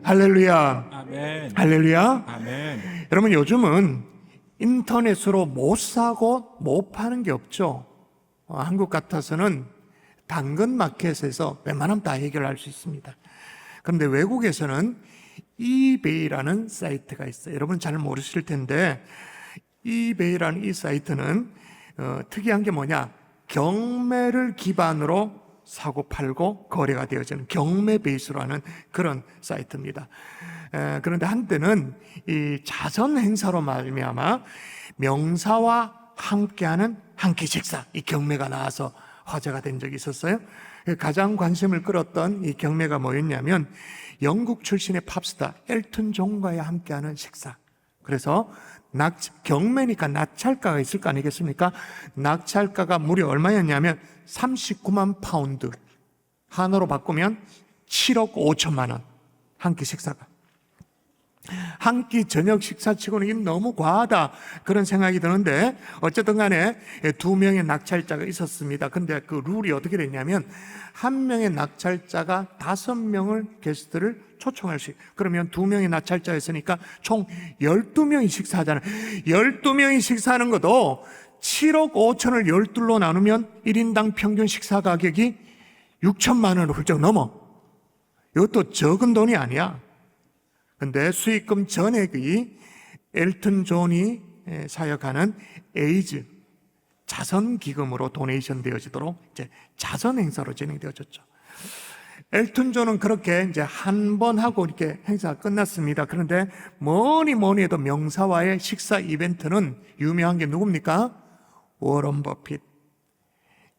할렐루야. 아멘. 할렐루야. 아멘. 여러분, 요즘은 인터넷으로 못 사고 못 파는 게 없죠. 한국 같아서는 당근 마켓에서 웬만하면 다 해결할 수 있습니다. 그런데 외국에서는 이베이라는 사이트가 있어요. 여러분 잘 모르실 텐데, 이베이라는 이 사이트는 특이한 게 뭐냐, 경매를 기반으로 사고 팔고 거래가 되어지는 경매 베이스로 하는 그런 사이트입니다. 그런데 한때는 이 자선 행사로 말미암아 명사와 함께하는 한 끼 식사, 이 경매가 나와서 화제가 된 적이 있었어요. 가장 관심을 끌었던 이 경매가 뭐였냐면, 영국 출신의 팝스타 엘튼 존과의 함께하는 식사. 그래서 경매니까 낙찰가가 있을 거 아니겠습니까? 낙찰가가 무려 얼마였냐면 39만 파운드, 한화로 바꾸면 7억 5천만 원, 한 끼 식사가. 한 끼 저녁 식사치고는 이게 너무 과하다, 그런 생각이 드는데, 어쨌든 간에 두 명의 낙찰자가 있었습니다. 근데 그 룰이 어떻게 됐냐면, 한 명의 낙찰자가 5명을 게스트를 초청할 수 있어요. 그러면 두 명의 낙찰자였으니까 총 12명이 식사하잖아요. 12명이 식사하는 것도 7억 5천을 12로 나누면 1인당 평균 식사 가격이 6천만 원을 훌쩍 넘어. 이것도 적은 돈이 아니야. 근데 수익금 전액이 엘튼 존이 사역하는 에이즈 자선기금으로 도네이션 되어지도록 이제 자선 행사로 진행되어졌죠. 엘튼 존은 그렇게 이제 한 번 하고 이렇게 행사가 끝났습니다. 그런데 뭐니 해도 명사와의 식사 이벤트는 유명한 게 누굽니까? 워런 버핏.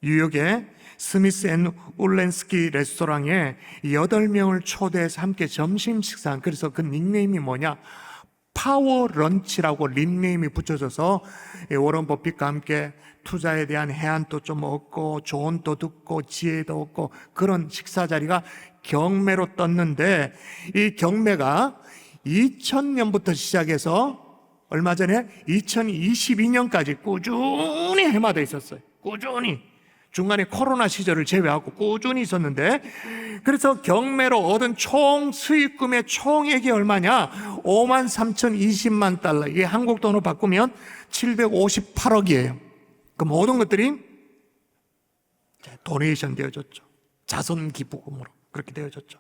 뉴욕의 스미스 앤 울렌스키 레스토랑에 8명을 초대해서 함께 점심 식사한, 그래서 그 닉네임이 뭐냐, 파워 런치라고 닉네임이 붙여져서 워런 버핏과 함께 투자에 대한 해안도 좀 얻고 조언도 듣고 지혜도 얻고 그런 식사 자리가 경매로 떴는데, 이 경매가 2000년부터 시작해서 얼마 전에 2022년까지 꾸준히 해마다 있었어요. 꾸준히. 중간에 코로나 시절을 제외하고 꾸준히 있었는데, 그래서 경매로 얻은 총 수익금의 총액이 얼마냐? 53,020만 달러. 이게 한국 돈으로 바꾸면 758억이에요. 그 모든 것들이 도네이션 되어졌죠. 자선 기부금으로 그렇게 되어졌죠.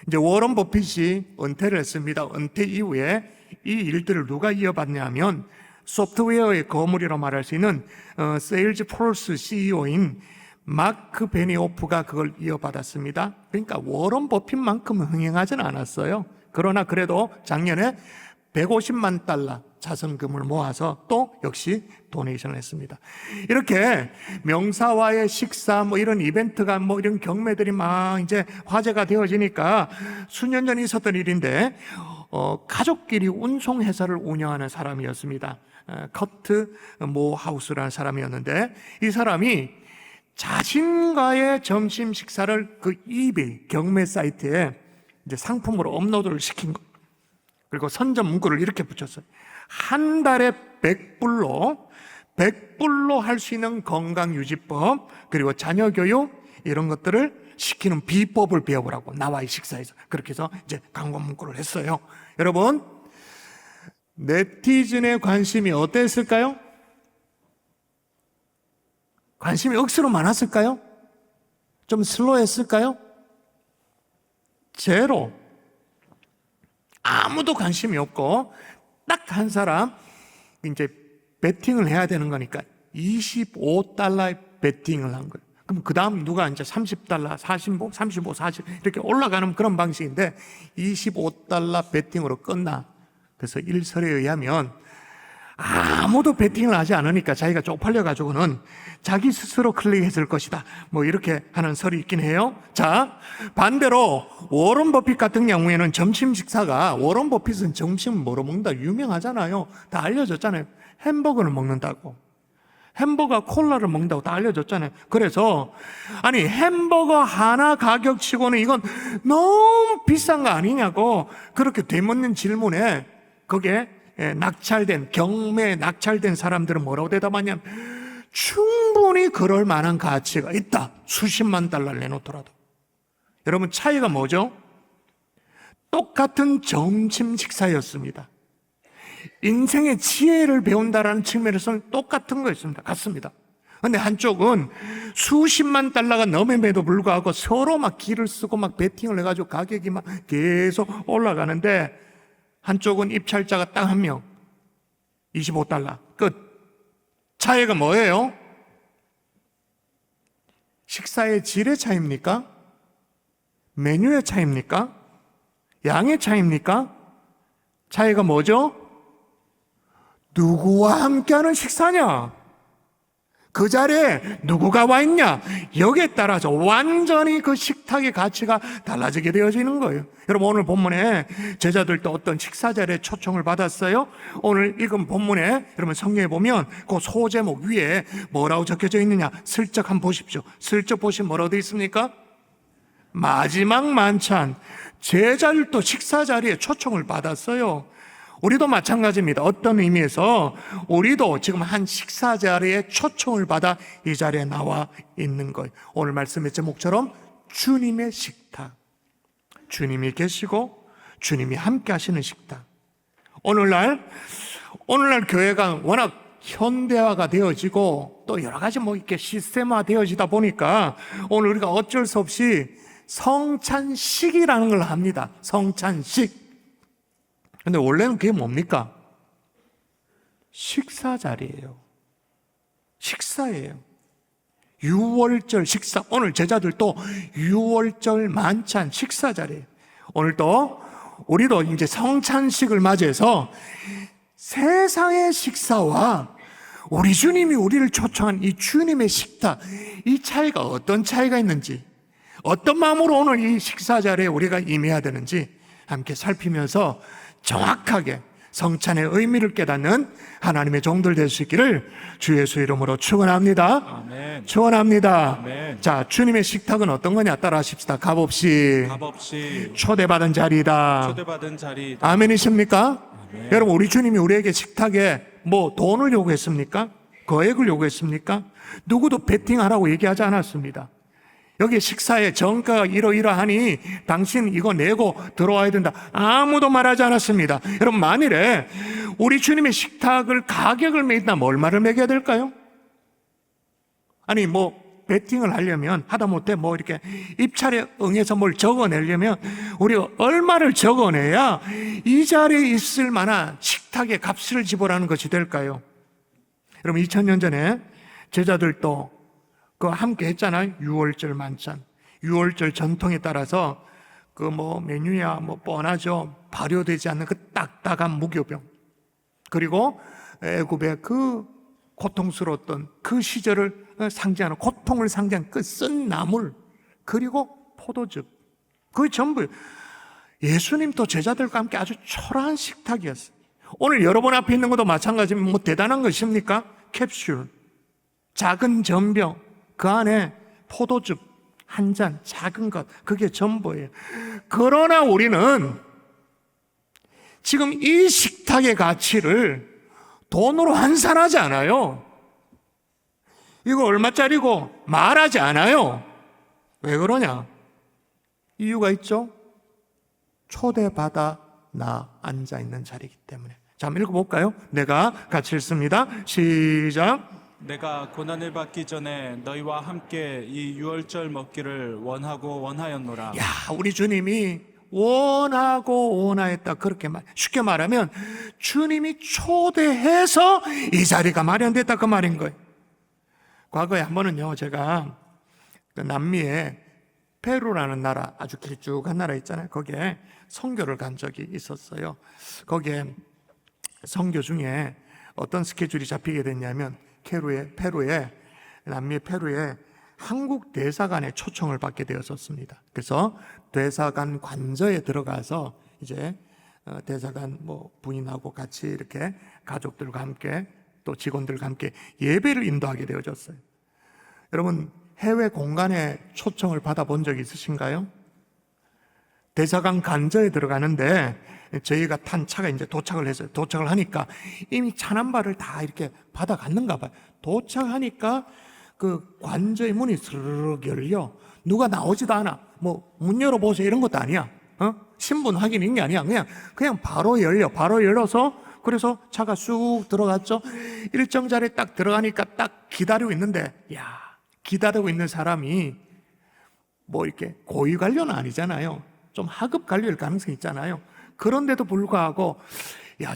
이제 워런 버핏이 은퇴를 했습니다. 은퇴 이후에 이 일들을 누가 이어받냐면, 소프트웨어의 거물이라고 말할 수 있는 세일즈포스 CEO인 마크 베니오프가 그걸 이어받았습니다. 그러니까 워런 버핏만큼 흥행하지는 않았어요. 그러나 그래도 작년에 150만 달러 자선금을 모아서 또 역시 도네이션을 했습니다. 이렇게 명사와의 식사, 뭐 이런 이벤트가, 뭐 이런 경매들이 막 이제 화제가 되어지니까, 수년 전 있었던 일인데, 가족끼리 운송회사를 운영하는 사람이었습니다. 커트 모하우스라는 사람이었는데, 이 사람이 자신과의 점심 식사를 그 이베이 경매 사이트에 이제 상품으로 업로드를 시킨 거. 그리고 선전 문구를 이렇게 붙였어요. 한 달에 100불로 할 수 있는 건강유지법, 그리고 자녀교육, 이런 것들을 시키는 비법을 배워보라고, 나와의 식사에서. 그렇게 해서 이제 광고 문구를 했어요. 여러분, 네티즌의 관심이 어땠을까요? 관심이 억수로 많았을까요? 좀 슬로했을까요? 제로. 아무도 관심이 없고, 딱 한 사람, 이제 베팅을 해야 되는 거니까 25달러의 베팅을 한 거예요. 그럼 그 다음 누가 이제 30달러, 35, 40 이렇게 올라가는 그런 방식인데, 25달러 베팅으로 끝나. 그래서 일설에 의하면 아무도 베팅을 하지 않으니까 자기가 쪽팔려가지고는 자기 스스로 클릭했을 것이다, 뭐 이렇게 하는 설이 있긴 해요. 자, 반대로 워런 버핏 같은 경우에는 점심 식사가, 워런 버핏은 점심 뭐로 먹는다 유명하잖아요. 다 알려졌잖아요. 햄버거를 먹는다고, 햄버거 콜라를 먹는다고 다 알려졌잖아요. 그래서 아니, 햄버거 하나 가격치고는 이건 너무 비싼 거 아니냐고 그렇게 되묻는 질문에, 거기에 낙찰된, 경매에 낙찰된 사람들은 뭐라고 대답하냐면, 충분히 그럴 만한 가치가 있다, 수십만 달러를 내놓더라도. 여러분, 차이가 뭐죠? 똑같은 점심 식사였습니다. 인생의 지혜를 배운다라는 측면에서는 똑같은 거였습니다. 같습니다. 근데 한쪽은 수십만 달러가 넘음에도 불구하고 서로 막 기를 쓰고 막 베팅을 해가지고 가격이 막 계속 올라가는데, 한쪽은 입찰자가 딱 한 명, 25달러 끝. 차이가 뭐예요? 식사의 질의 차이입니까? 메뉴의 차이입니까? 양의 차이입니까? 차이가 뭐죠? 누구와 함께하는 식사냐? 그 자리에 누구가 와 있냐? 여기에 따라서 완전히 그 식탁의 가치가 달라지게 되어지는 거예요. 여러분, 오늘 본문에 제자들도 어떤 식사 자리에 초청을 받았어요. 오늘 읽은 본문에 여러분 성경에 보면 그 소제목 위에 뭐라고 적혀져 있느냐? 슬쩍 한번 보십시오. 슬쩍 보시면 뭐라고 되어 있습니까? 마지막 만찬. 제자들도 식사 자리에 초청을 받았어요. 우리도 마찬가지입니다. 어떤 의미에서 우리도 지금 한 식사 자리에 초청을 받아 이 자리에 나와 있는 거예요. 오늘 말씀의 제목처럼 주님의 식탁. 주님이 계시고 주님이 함께 하시는 식탁. 오늘날 교회가 워낙 현대화가 되어지고 또 여러 가지 뭐 이렇게 시스템화 되어지다 보니까 오늘 우리가 어쩔 수 없이 성찬식이라는 걸 합니다. 성찬식. 근데 원래는 그게 뭡니까? 식사 자리예요. 식사예요. 유월절 식사. 오늘 제자들도 유월절 만찬 식사 자리예요. 오늘도 우리도 이제 성찬식을 맞이해서 세상의 식사와 우리 주님이 우리를 초청한 이 주님의 식탁, 이 차이가 어떤 차이가 있는지, 어떤 마음으로 오늘 이 식사 자리에 우리가 임해야 되는지 함께 살피면서 정확하게 성찬의 의미를 깨닫는 하나님의 종들 될 수 있기를 주 예수 이름으로 축원합니다. 아멘. 축원합니다. 아멘. 자, 주님의 식탁은 어떤 거냐 따라 하십시다. 값없이 초대받은 자리이다. 초대받은 자리이다. 아멘이십니까? 아멘. 여러분, 우리 주님이 우리에게 식탁에 뭐 돈을 요구했습니까? 거액을 요구했습니까? 누구도 베팅하라고 얘기하지 않았습니다. 여기 식사에 정가가 이러이러하니 당신 이거 내고 들어와야 된다. 아무도 말하지 않았습니다. 여러분, 만일에 우리 주님의 식탁을 가격을 매긴다면 얼마를 매겨야 될까요? 아니 뭐 베팅을 하려면 하다못해 뭐 이렇게 입찰에 응해서 뭘 적어내려면 우리가 얼마를 적어내야 이 자리에 있을 만한 식탁의 값을 지불하는 것이 될까요? 여러분, 2000년 전에 제자들도 그거 함께 했잖아요. 유월절 만찬. 유월절 전통에 따라서 그 뭐 메뉴야 뭐 뻔하죠. 발효되지 않는 그 딱딱한 무교병. 그리고 애굽의 그 고통스러웠던 그 시절을 상징하는, 고통을 상징하는 그 쓴 나물, 그리고 포도즙. 그게 전부 예수님도 제자들과 함께 아주 초라한 식탁이었어요. 오늘 여러분 앞에 있는 것도 마찬가지입니다. 뭐 대단한 것입니까? 캡슐, 작은 전병, 그 안에 포도즙 한 잔, 작은 것, 그게 전부예요. 그러나 우리는 지금 이 식탁의 가치를 돈으로 환산하지 않아요. 이거 얼마짜리고 말하지 않아요. 왜 그러냐? 이유가 있죠. 초대받아 나 앉아있는 자리이기 때문에. 자, 한번 읽어볼까요? 내가 같이 읽습니다. 시작. 내가 고난을 받기 전에 너희와 함께 이 유월절 먹기를 원하고 원하였노라. 야, 우리 주님이 원하고 원하였다. 그렇게 쉽게 말하면 주님이 초대해서 이 자리가 마련됐다, 그 말인 거예요. 과거에 한 번은요, 제가 그 남미에 페루라는 나라, 아주 길쭉한 나라 있잖아요. 거기에 선교를 간 적이 있었어요. 거기에 선교 중에 어떤 스케줄이 잡히게 됐냐면 페루에 남미 페루에 한국 대사관의 초청을 받게 되었었습니다. 그래서 대사관 관저에 들어가서 이제 대사관 뭐 부인하고 같이 이렇게 가족들과 함께 또 직원들과 함께 예배를 인도하게 되어졌어요. 여러분, 해외 공간에 초청을 받아본 적 있으신가요? 대사관 관저에 들어가는데 저희가 탄 차가 이제 도착을 했어요. 도착을 하니까 이미 찬한발을 다 이렇게 받아갔는가 봐요. 도착하니까 그 관저의 문이 스르륵 열려. 누가 나오지도 않아. 뭐 문 열어보세요 이런 것도 아니야. 신분 확인인 게 아니야. 그냥 바로 열려서 그래서 차가 쑥 들어갔죠. 일정 자리에 딱 들어가니까 딱 기다리고 있는데, 기다리고 있는 사람이 뭐 이렇게 고위 관료는 아니잖아요. 좀 하급 관료일 가능성이 있잖아요. 그런데도 불구하고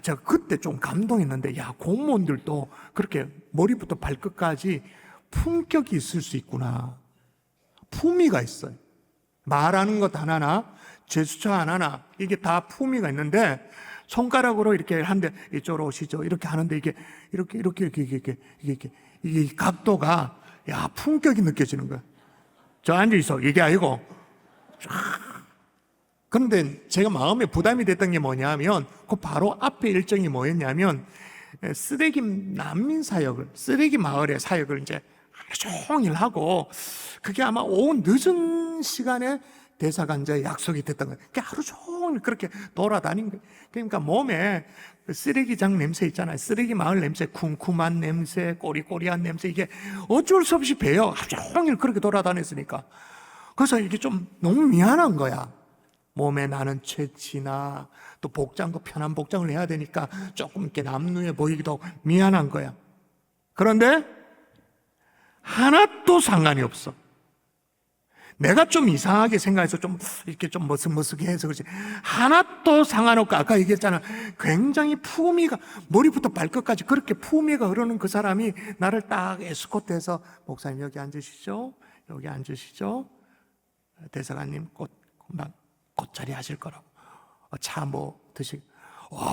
제가 그때 좀 감동했는데, 공무원들도 그렇게 머리부터 발끝까지 품격이 있을 수 있구나. 품위가 있어요. 말하는 것 하나나 제스처 하나나 이게 다 품위가 있는데, 손가락으로 이렇게 하는데 이쪽으로 오시죠. 이렇게 하는데 이게 각도가 품격이 느껴지는 거예요. 저 앉아 있어. 이게 아니고. 그런데 제가 마음에 부담이 됐던 게 뭐냐면, 그 바로 앞에 일정이 뭐였냐면, 쓰레기 난민 사역을, 쓰레기 마을의 사역을 이제 하루 종일 하고, 그게 아마 오후 늦은 시간에 대사관자의 약속이 됐던 거예요. 그게 하루 종일 그렇게 돌아다닌 거예요. 그러니까 몸에 쓰레기장 냄새 있잖아요. 쓰레기 마을 냄새, 쿰쿰한 냄새, 꼬리꼬리한 냄새, 이게 어쩔 수 없이 배요. 하루 종일 그렇게 돌아다녔으니까. 그래서 이게 좀 너무 미안한 거야. 몸에 나는 채취나 또 복장도 편한 복장을 해야 되니까 조금 이렇게 남루해 보이기도 하고 미안한 거야. 그런데 하나도 상관이 없어. 내가 좀 이상하게 생각해서 좀 이렇게 좀 머쓱머쓱해 해서 그렇지, 하나도 상관없고, 아까 얘기했잖아, 굉장히 품위가 머리부터 발끝까지 그렇게 품위가 흐르는 그 사람이 나를 딱 에스코트해서, 목사님 여기 앉으시죠, 여기 앉으시죠, 대사관님 금방 돗자리 하실 거라고, 차 뭐 드시,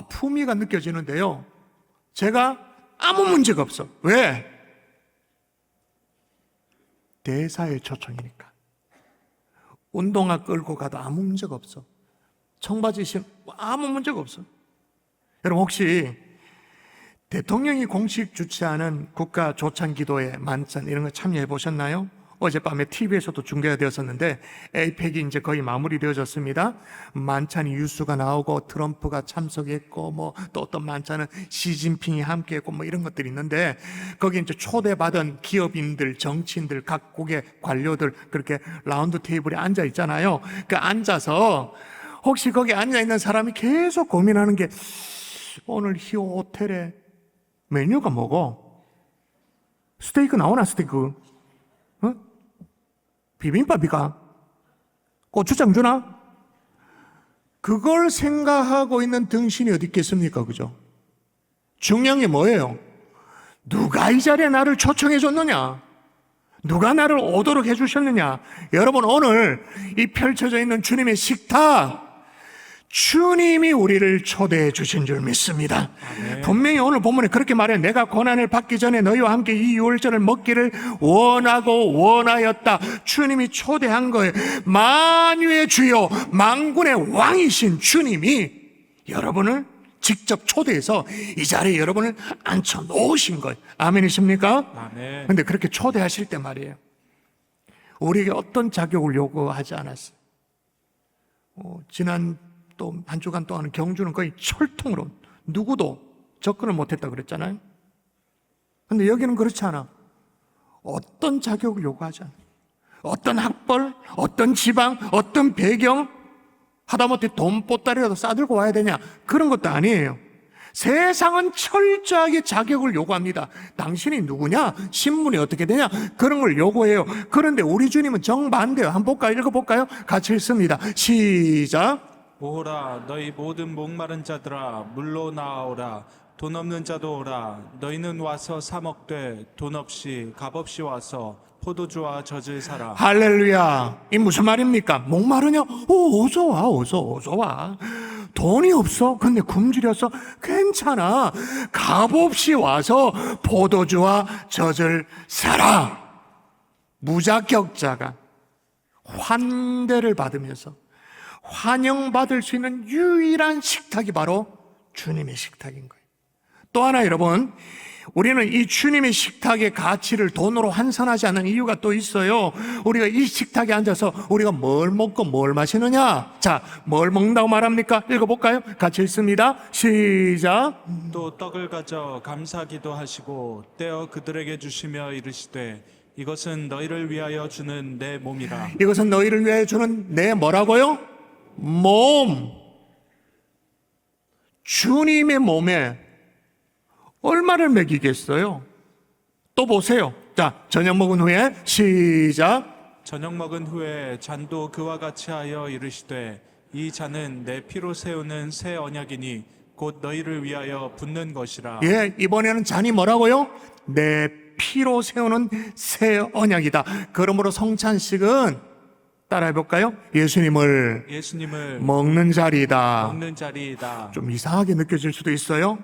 품위가 느껴지는데요. 제가 아무 문제가 없어. 왜? 대사의 초청이니까. 운동화 끌고 가도 아무 문제가 없어. 청바지 신고 아무 문제가 없어. 여러분, 혹시 대통령이 공식 주최하는 국가 조찬 기도회 만찬 이런 거 참여해 보셨나요? 어젯밤에 TV에서도 중계가 되었었는데, 에이펙이 이제 거의 마무리되어졌습니다. 만찬이 유수가 나오고 트럼프가 참석했고, 뭐 또 어떤 만찬은 시진핑이 함께했고, 뭐 이런 것들이 있는데, 거기 이제 초대받은 기업인들, 정치인들, 각국의 관료들 그렇게 라운드 테이블에 앉아 있잖아요. 그 앉아서 혹시 거기 앉아 있는 사람이 계속 고민하는 게, 오늘 이 호텔에 메뉴가 뭐고? 스테이크 나오나, 스테이크? 비빔밥이가? 고추장 주나? 그걸 생각하고 있는 등신이 어디 있겠습니까? 그죠? 중요한 게 뭐예요? 누가 이 자리에 나를 초청해 줬느냐? 누가 나를 오도록 해 주셨느냐? 여러분, 오늘 이 펼쳐져 있는 주님의 식탁, 주님이 우리를 초대해 주신 줄 믿습니다. 분명히 오늘 본문에 그렇게 말해요. 내가 고난을 받기 전에 너희와 함께 이 유월절을 먹기를 원하고 원하였다. 주님이 초대한 거예요. 만유의 주요 만군의 왕이신 주님이 여러분을 직접 초대해서 이 자리에 여러분을 앉혀 놓으신 거예요. 아멘이십니까? 아멘. 근데 그렇게 초대하실 때 말이에요, 우리에게 어떤 자격을 요구하지 않았어요. 지난 또 한 주간 동안은 경주는 거의 철통으로 누구도 접근을 못했다 그랬잖아요. 근데 여기는 그렇지 않아. 어떤 자격을 요구하지 않아. 어떤 학벌, 어떤 지방, 어떤 배경, 하다못해 돈 보따리라도 싸들고 와야 되냐, 그런 것도 아니에요. 세상은 철저하게 자격을 요구합니다. 당신이 누구냐, 신분이 어떻게 되냐, 그런 걸 요구해요. 그런데 우리 주님은 정반대요. 한번 볼까요? 읽어볼까요? 같이 읽습니다. 시작. 오라 너희 모든 목마른 자들아 물로 나아오라. 돈 없는 자도 오라. 너희는 와서 사 먹되 돈 없이 값없이 와서 포도주와 젖을 사라. 할렐루야. 이 무슨 말입니까? 목마르냐? 어서 와, 어서 와. 돈이 없어? 근데 굶주려서? 괜찮아. 값없이 와서 포도주와 젖을 사라. 무자격자가 환대를 받으면서 환영받을 수 있는 유일한 식탁이 바로 주님의 식탁인 거예요. 또 하나, 여러분, 우리는 이 주님의 식탁의 가치를 돈으로 환산하지 않는 이유가 또 있어요. 우리가 이 식탁에 앉아서 우리가 뭘 먹고 뭘 마시느냐? 자, 뭘 먹는다고 말합니까? 읽어볼까요? 같이 읽습니다. 시작. 또 떡을 가져 감사기도 하시고 떼어 그들에게 주시며 이르시되 이것은 너희를 위하여 주는 내 몸이라. 이것은 너희를 위해 주는 내 뭐라고요? 몸, 주님의 몸에 얼마를 먹이겠어요? 또 보세요. 자, 저녁 먹은 후에 시작. 저녁 먹은 후에 잔도 그와 같이 하여 이르시되 이 잔은 내 피로 세우는 새 언약이니 곧 너희를 위하여 붓는 것이라. 예, 이번에는 잔이 뭐라고요? 내 피로 세우는 새 언약이다. 그러므로 성찬식은 따라해 볼까요? 예수님을 먹는 자리이다. 먹는 자리이다. 좀 이상하게 느껴질 수도 있어요.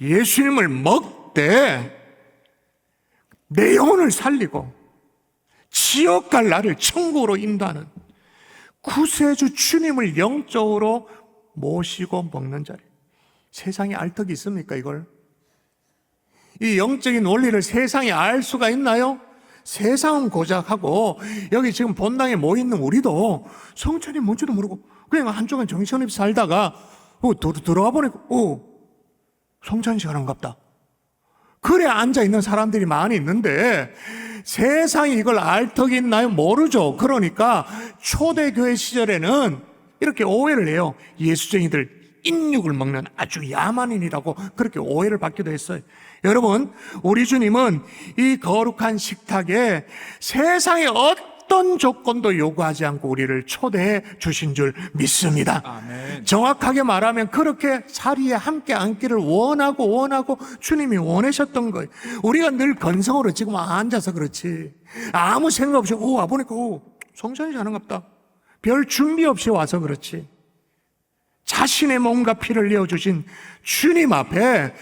예수님을 먹되 내 영혼을 살리고 지옥 갈 나를 천국으로 인도하는 구세주 주님을 영적으로 모시고 먹는 자리. 세상에 알 턱이 있습니까, 이걸? 이 영적인 원리를 세상에 알 수가 있나요? 세상은 고작하고 여기 지금 본당에 모여있는 우리도 성찬이 뭔지도 모르고 그냥 한쪽은 정신없이 살다가 들어와 보니까 성찬식 하는갑다. 그래 앉아있는 사람들이 많이 있는데 세상이 이걸 알 턱이 있나요? 모르죠. 그러니까 초대교회 시절에는 이렇게 오해를 해요. 예수쟁이들 인육을 먹는 아주 야만인이라고 그렇게 오해를 받기도 했어요. 여러분, 우리 주님은 이 거룩한 식탁에 세상의 어떤 조건도 요구하지 않고 우리를 초대해 주신 줄 믿습니다. 아멘. 정확하게 말하면 그렇게 자리에 함께 앉기를 원하고 주님이 원하셨던 거예요. 우리가 늘 건성으로 지금 앉아서 그렇지 아무 생각 없이 와보니까 성찬이 자는갑다. 별 준비 없이 와서 그렇지. 자신의 몸과 피를 내어주신 주님 앞에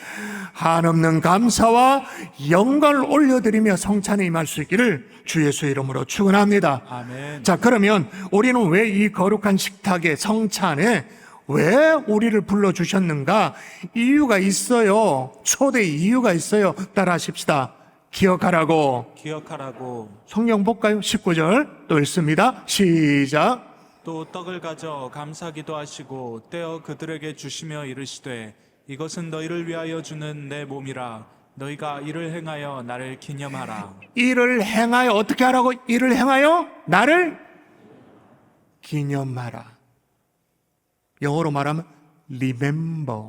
한없는 감사와 영광을 올려드리며 성찬에 임할 수 있기를 주 예수의 이름으로 축원합니다. 아멘. 자, 그러면 우리는 왜 이 거룩한 식탁의 성찬에 왜 우리를 불러주셨는가? 이유가 있어요. 초대 이유가 있어요. 따라 하십시다. 기억하라고. 성경 볼까요? 19절 또 읽습니다. 시작. 또 떡을 가져 감사기도 하시고 떼어 그들에게 주시며 이르시되 이것은 너희를 위하여 주는 내 몸이라 너희가 이를 행하여 나를 기념하라. 이를 행하여 어떻게 하라고? 이를 행하여 나를 기념하라. 영어로 말하면 remember.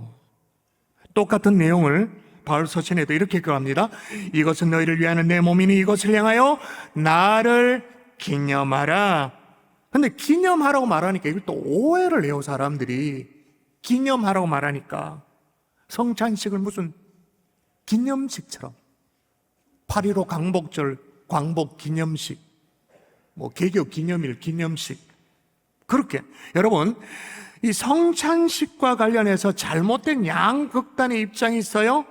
똑같은 내용을 바울 서신에도 이렇게 기록합니다. 이것은 너희를 위하는 내 몸이니 이것을 행하여 나를 기념하라. 근데 기념하라고 말하니까 이걸 또 오해를 해요, 사람들이. 기념하라고 말하니까 성찬식을 무슨 기념식처럼 8.15 광복절 광복 기념식, 개교 기념일 기념식, 그렇게. 여러분, 이 성찬식과 관련해서 잘못된 양극단의 입장이 있어요.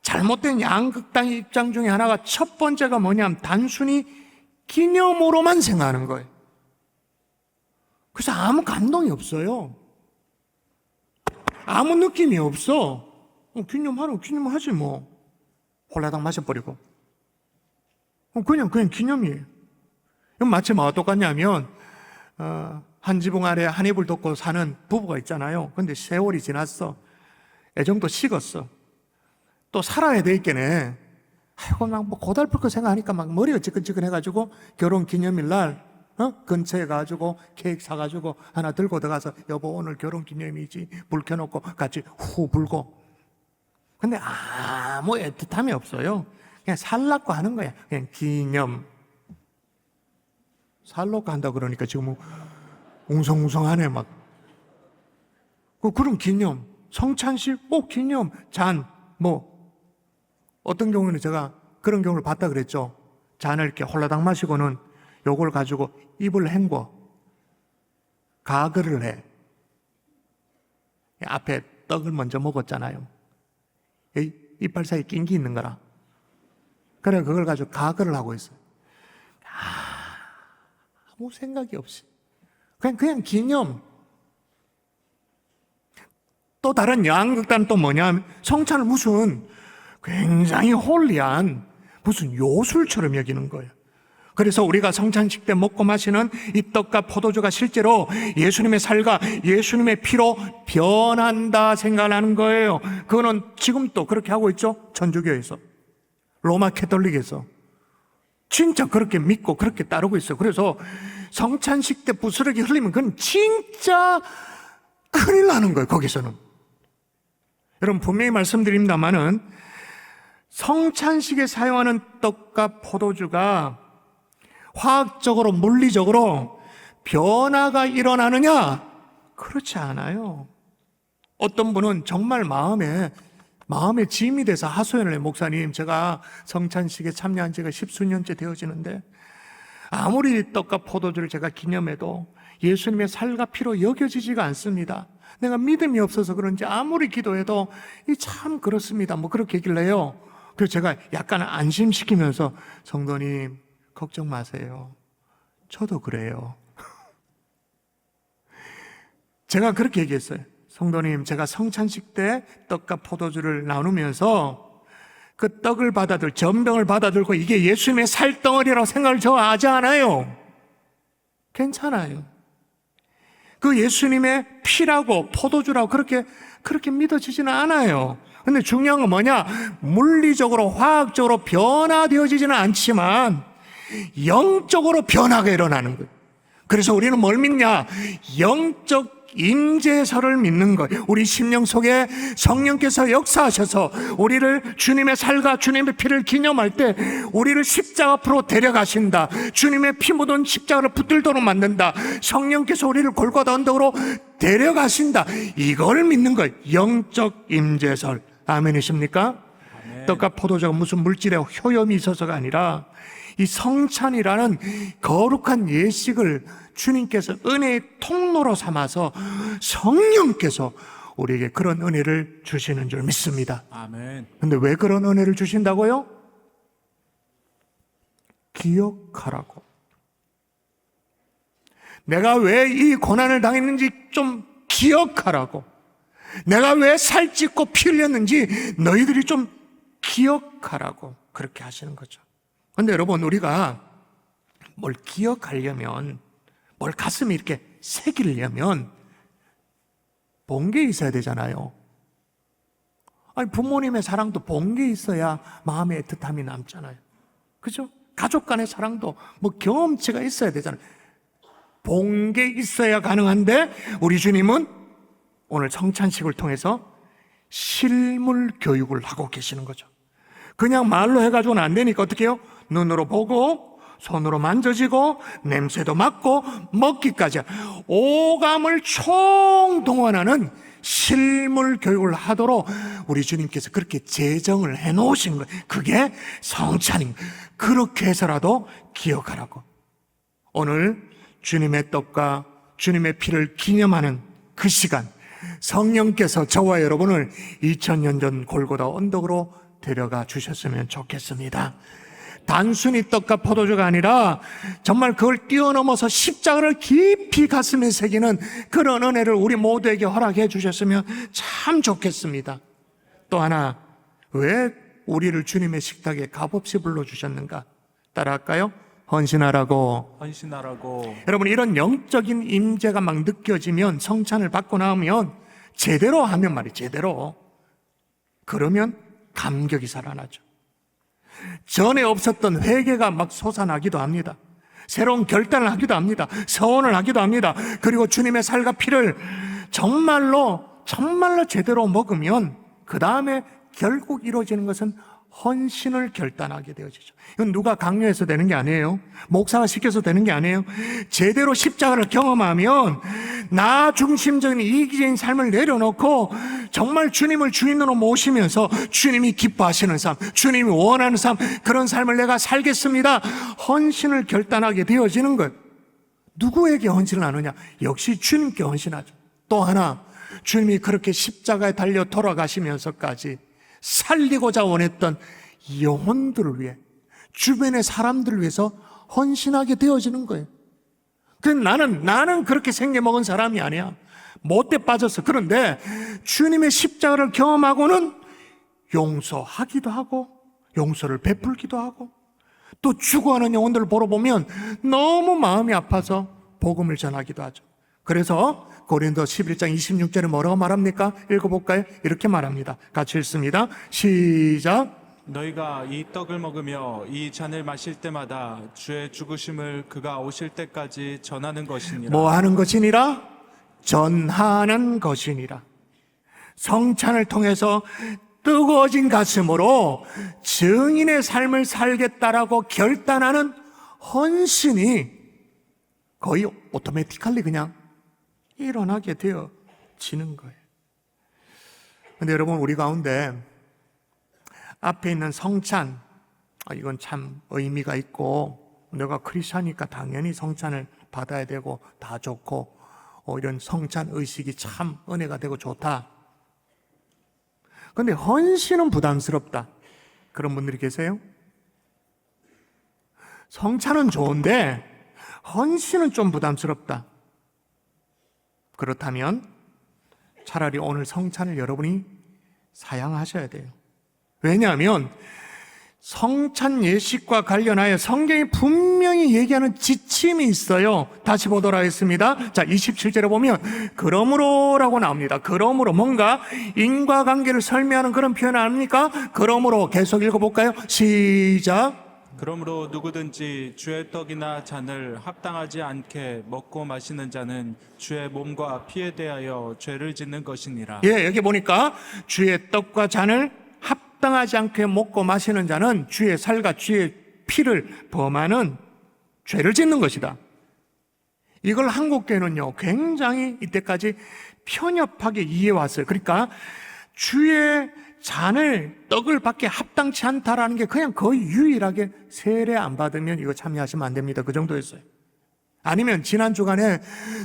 잘못된 양극단의 입장 중에 하나가 첫 번째가 뭐냐면 단순히 기념으로만 생각하는 거예요. 그래서 아무 감동이 없어요. 아무 느낌이 없어. 기념하지 뭐. 홀라당 마셔버리고. 그냥 기념이에요. 이건 마치 뭐가 똑같냐면 한 지붕 아래 한 이불 덮고 사는 부부가 있잖아요. 근데 세월이 지났어. 애정도 식었어. 또 살아야 되겠네. 아이고 막 고달플 거 생각하니까 막 머리가 지끈지끈해가지고 결혼 기념일 날 근처에 가지고 케이크 사가지고 하나 들고 들어가서 여보 오늘 결혼 기념이지 불 켜놓고 같이 후 불고. 근데 아무 애틋함이 없어요. 그냥 살라고 하는 거야. 그냥 기념. 살라고 한다 그러니까 지금 웅성웅성하네 막. 그런 기념. 성찬식 기념. 잔 어떤 경우는 제가 그런 경우를 봤다 그랬죠. 잔을 이렇게 홀라당 마시고는 요걸 가지고 입을 헹궈 가글을 해. 앞에 떡을 먼저 먹었잖아요. 이빨 사이에 낀 게 있는 거라. 그래 그걸 가지고 가글을 하고 있어요. 아무 생각이 없이 그냥 기념. 또 다른 양극단은 또 뭐냐면 성찬을 무슨 굉장히 홀리한 무슨 요술처럼 여기는 거예요. 그래서 우리가 성찬식 때 먹고 마시는 이 떡과 포도주가 실제로 예수님의 살과 예수님의 피로 변한다 생각하는 거예요. 그거는 지금 또 그렇게 하고 있죠. 천주교에서, 로마 캐톨릭에서. 진짜 그렇게 믿고 그렇게 따르고 있어요. 그래서 성찬식 때 부스러기 흘리면 그건 진짜 큰일 나는 거예요, 거기서는. 여러분, 분명히 말씀드립니다만은 성찬식에 사용하는 떡과 포도주가 화학적으로, 물리적으로 변화가 일어나느냐? 그렇지 않아요. 어떤 분은 정말 마음에 짐이 돼서 하소연을 해요. 목사님, 제가 성찬식에 참여한 지가 10수년째 되어지는데 아무리 떡과 포도주를 제가 기념해도 예수님의 살과 피로 여겨지지가 않습니다. 내가 믿음이 없어서 그런지 아무리 기도해도 참 그렇습니다. 뭐 그렇게 얘기를 해요. 그래서 제가 약간 안심시키면서 성도님, 걱정 마세요. 저도 그래요. 제가 그렇게 얘기했어요. 성도님, 제가 성찬식 때 떡과 포도주를 나누면서 그 떡을 전병을 받아들고 이게 예수님의 살덩어리라고 생각을 저 하지 않아요. 괜찮아요. 그 예수님의 피라고 포도주라고 그렇게 믿어지지는 않아요. 근데 중요한 건 뭐냐? 물리적으로, 화학적으로 변화되어지지는 않지만 영적으로 변화가 일어나는 거예요. 그래서 우리는 뭘 믿냐? 영적 임재설을 믿는 거예요. 우리 심령 속에 성령께서 역사하셔서 우리를 주님의 살과 주님의 피를 기념할 때 우리를 십자가 앞으로 데려가신다. 주님의 피 묻은 십자가를 붙들도록 만든다. 성령께서 우리를 골고다 언덕으로 데려가신다. 이걸 믿는 거예요. 영적 임재설. 아멘이십니까? 아멘. 떡과 포도주가 무슨 물질의 효염이 있어서가 아니라 이 성찬이라는 거룩한 예식을 주님께서 은혜의 통로로 삼아서 성령께서 우리에게 그런 은혜를 주시는 줄 믿습니다. 아멘. 근데 왜 그런 은혜를 주신다고요? 기억하라고. 내가 왜 이 고난을 당했는지 좀 기억하라고. 내가 왜 살찌고 피 흘렸는지 너희들이 좀 기억하라고 그렇게 하시는 거죠. 근데 여러분, 우리가 뭘 기억하려면, 뭘 가슴에 이렇게 새기려면 본 게 있어야 되잖아요. 아니, 부모님의 사랑도 본 게 있어야 마음의 애틋함이 남잖아요. 그죠? 가족 간의 사랑도 뭐 경험치가 있어야 되잖아요. 본 게 있어야 가능한데 우리 주님은 오늘 성찬식을 통해서 실물 교육을 하고 계시는 거죠. 그냥 말로 해가지고는 안 되니까 어떻게 해요? 눈으로 보고 손으로 만져지고 냄새도 맡고 먹기까지 오감을 총동원하는 실물 교육을 하도록 우리 주님께서 그렇게 제정을 해놓으신 거예요. 그게 성찬입니다. 그렇게 해서라도 기억하라고. 오늘 주님의 떡과 주님의 피를 기념하는 그 시간, 성령께서 저와 여러분을 2000년 전 골고다 언덕으로 데려가 주셨으면 좋겠습니다. 단순히 떡과 포도주가 아니라 정말 그걸 뛰어넘어서 십자가를 깊이 가슴에 새기는 그런 은혜를 우리 모두에게 허락해 주셨으면 참 좋겠습니다. 또 하나, 왜 우리를 주님의 식탁에 값없이 불러주셨는가? 따라할까요? 헌신하라고. 여러분, 이런 영적인 임재가 막 느껴지면, 성찬을 받고 나오면 제대로 하면 말이에요. 제대로. 그러면 감격이 살아나죠. 전에 없었던 회개가 막 솟아나기도 합니다. 새로운 결단을 하기도 합니다. 서원을 하기도 합니다. 그리고 주님의 살과 피를 정말로 제대로 먹으면 그 다음에 결국 이루어지는 것은 헌신을 결단하게 되어지죠. 이건 누가 강요해서 되는 게 아니에요. 목사가 시켜서 되는 게 아니에요. 제대로 십자가를 경험하면 나 중심적인 이기적인 삶을 내려놓고 정말 주님을 주인으로 모시면서 주님이 기뻐하시는 삶, 주님이 원하는 삶, 그런 삶을 내가 살겠습니다. 헌신을 결단하게 되어지는 것. 누구에게 헌신을 하느냐? 역시 주님께 헌신하죠. 또 하나, 주님이 그렇게 십자가에 달려 돌아가시면서까지 살리고자 원했던 영혼들을 위해, 주변의 사람들을 위해서 헌신하게 되어지는 거예요. 나는 그렇게 생겨먹은 사람이 아니야. 못돼 빠졌어. 그런데 주님의 십자가를 경험하고는 용서하기도 하고 용서를 베풀기도 하고 또 죽어가는 영혼들을 보러 보면 너무 마음이 아파서 복음을 전하기도 하죠. 그래서 고린도 11장 26절에 뭐라고 말합니까? 읽어볼까요? 이렇게 말합니다. 같이 읽습니다. 시작. 너희가 이 떡을 먹으며 이 잔을 마실 때마다 주의 죽으심을 그가 오실 때까지 전하는 것이니라. 뭐 하는 것이니라? 전하는 것이니라. 성찬을 통해서 뜨거워진 가슴으로 증인의 삶을 살겠다라고 결단하는 헌신이 거의 오토매티컬리 그냥 일어나게 되어지는 거예요. 근데 여러분, 우리 가운데 앞에 있는 성찬, 이건 참 의미가 있고 내가 크리스찬이니까 당연히 성찬을 받아야 되고 다 좋고 이런 성찬 의식이 참 은혜가 되고 좋다. 근데 헌신은 부담스럽다. 그런 분들이 계세요? 성찬은 좋은데 헌신은 좀 부담스럽다. 그렇다면 차라리 오늘 성찬을 여러분이 사양하셔야 돼요. 왜냐하면 성찬 예식과 관련하여 성경이 분명히 얘기하는 지침이 있어요. 다시 보도록 하겠습니다. 자, 27절에 보면 그러므로라고 나옵니다. 그러므로 뭔가 인과관계를 설명하는 그런 표현 아닙니까? 그러므로 계속 읽어볼까요? 시작. 그러므로 누구든지 주의 떡이나 잔을 합당하지 않게 먹고 마시는 자는 주의 몸과 피에 대하여 죄를 짓는 것이니라. 예, 여기 보니까 주의 떡과 잔을 합당하지 않게 먹고 마시는 자는 주의 살과 주의 피를 범하는 죄를 짓는 것이다. 이걸 한국교회는요 굉장히 이때까지 편협하게 이해해왔어요. 그러니까 주의 잔을 떡을 받기 합당치 않다라는 게 그냥 거의 유일하게 세례 안 받으면 이거 참여하시면 안 됩니다. 그 정도였어요. 아니면 지난 주간에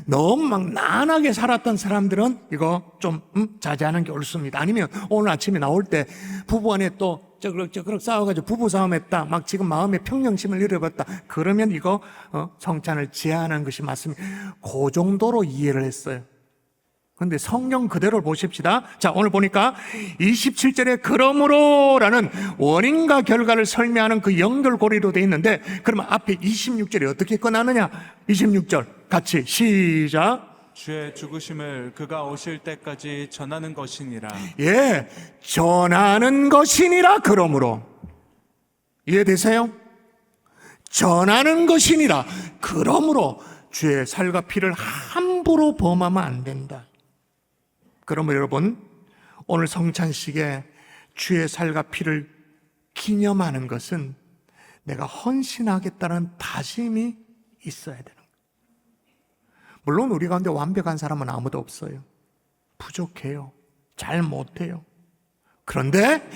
너무 막 난하게 살았던 사람들은 이거 좀 자제하는 게 옳습니다. 아니면 오늘 아침에 나올 때 부부간에 또 쩌그럭 싸워가지고 부부싸움했다, 막 지금 마음에 평정심을 잃어버렸다, 그러면 이거 성찬을 제한하는 것이 맞습니다. 그 정도로 이해를 했어요. 그런데 성경 그대로를 보십시다. 자, 오늘 보니까 27절에 그러므로라는 원인과 결과를 설명하는 그 연결고리로 되어 있는데, 그러면 앞에 26절이 어떻게 끝나느냐? 26절 같이 시작. 주의 죽으심을 그가 오실 때까지 전하는 것이니라. 예, 전하는 것이니라. 그러므로 이해되세요? 전하는 것이니라. 그러므로 주의 살과 피를 함부로 범하면 안 된다. 그러면 여러분, 오늘 성찬식에 주의 살과 피를 기념하는 것은 내가 헌신하겠다는 다짐이 있어야 되는 거예요. 물론 우리 가운데 완벽한 사람은 아무도 없어요. 부족해요. 잘 못해요. 그런데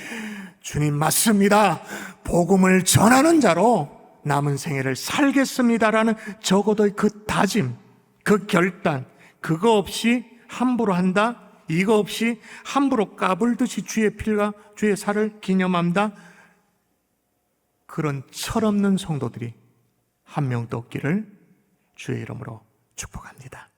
주님 맞습니다. 복음을 전하는 자로 남은 생애를 살겠습니다라는 적어도 그 다짐, 그 결단, 그거 없이 함부로 한다, 이거 없이 함부로 까불듯이 주의 피와 주의 살을 기념한다, 그런 철없는 성도들이 한 명도 없기를 주의 이름으로 축복합니다.